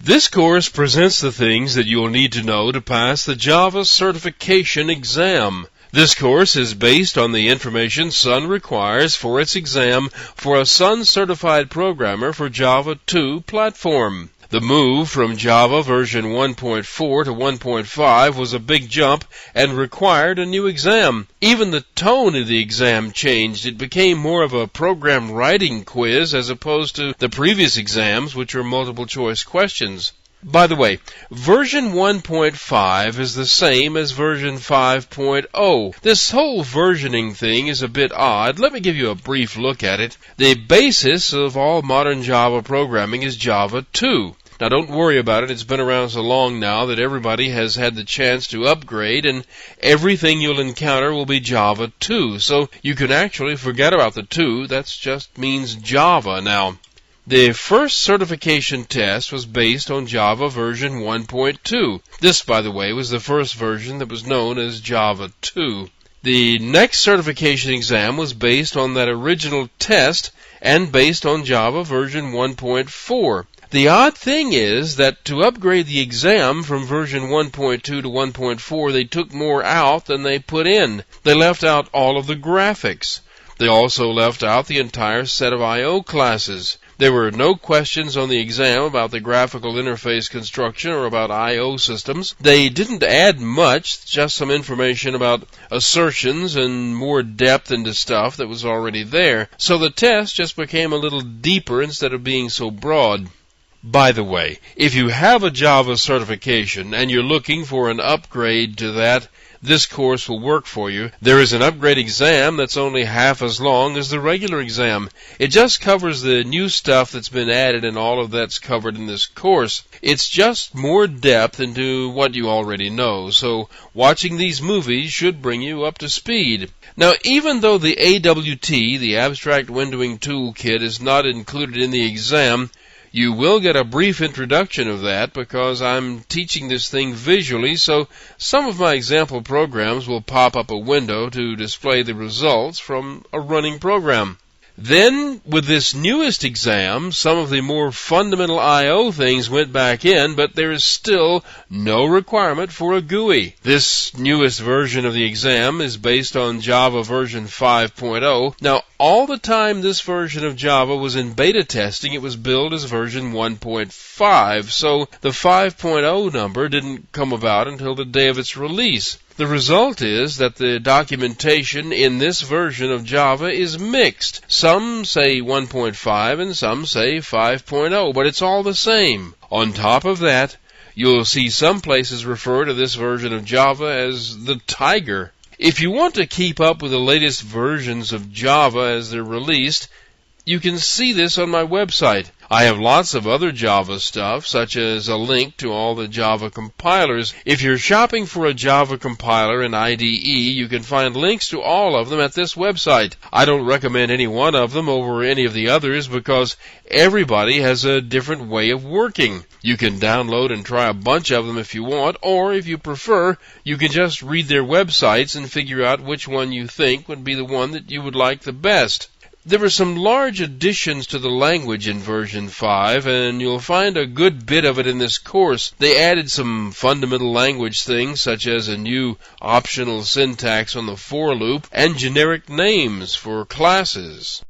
This course presents the things that you will need to know to pass the Java certification exam. This course is based on the information Sun requires for its exam for a Sun certified programmer for Java 2 platform. The move from Java version 1.4 to 1.5 was a big jump and required a new exam. Even the tone of the exam changed. It became more of a program writing quiz as opposed to the previous exams, which were multiple choice questions. By the way, version 1.5 is the same as version 5.0. This whole versioning thing is a bit odd. Let me give you a brief look at it. The basis of all modern Java programming is Java 2. Now don't worry about it, it's been around so long now that everybody has had the chance to upgrade and everything you'll encounter will be Java 2. So you can actually forget about the 2, that just means Java now. The first certification test was based on Java version 1.2. This, by the way, was the first version that was known as Java 2. The next certification exam was based on that original test and based on Java version 1.4. The odd thing is that to upgrade the exam from version 1.2 to 1.4, they took more out than they put in. They left out all of the graphics. They also left out the entire set of I/O classes. There were no questions on the exam about the graphical interface construction or about I/O systems. They didn't add much, just some information about assertions and more depth into stuff that was already there. So the test just became a little deeper instead of being so broad. By the way, if you have a Java certification and you're looking for an upgrade to that, this course will work for you. There is an upgrade exam that's only half as long as the regular exam. It just covers the new stuff that's been added and all of that's covered in this course. It's just more depth into what you already know, so watching these movies should bring you up to speed. Now, even though the AWT, the Abstract Windowing Toolkit, is not included in the exam, you will get a brief introduction of that because I'm teaching this thing visually, so some of my example programs will pop up a window to display the results from a running program. Then, with this newest exam, some of the more fundamental I/O things went back in, but there is still no requirement for a GUI. This newest version of the exam is based on Java version 5.0. Now, all the time this version of Java was in beta testing, it was billed as version 1.5, so the 5.0 number didn't come about until the day of its release. The result is that the documentation in this version of Java is mixed. Some say 1.5 and some say 5.0, but it's all the same. On top of that, you'll see some places refer to this version of Java as the Tiger. If you want to keep up with the latest versions of Java as they're released, you can see this on my website. I have lots of other Java stuff, such as a link to all the Java compilers. If you're shopping for a Java compiler in IDE, you can find links to all of them at this website. I don't recommend any one of them over any of the others because everybody has a different way of working. You can download and try a bunch of them if you want, or if you prefer, you can just read their websites and figure out which one you think would be the one that you would like the best. There were some large additions to the language in version 5, and you'll find a good bit of it in this course. They added some fundamental language things, such as a new optional syntax on the for loop and generic names for classes.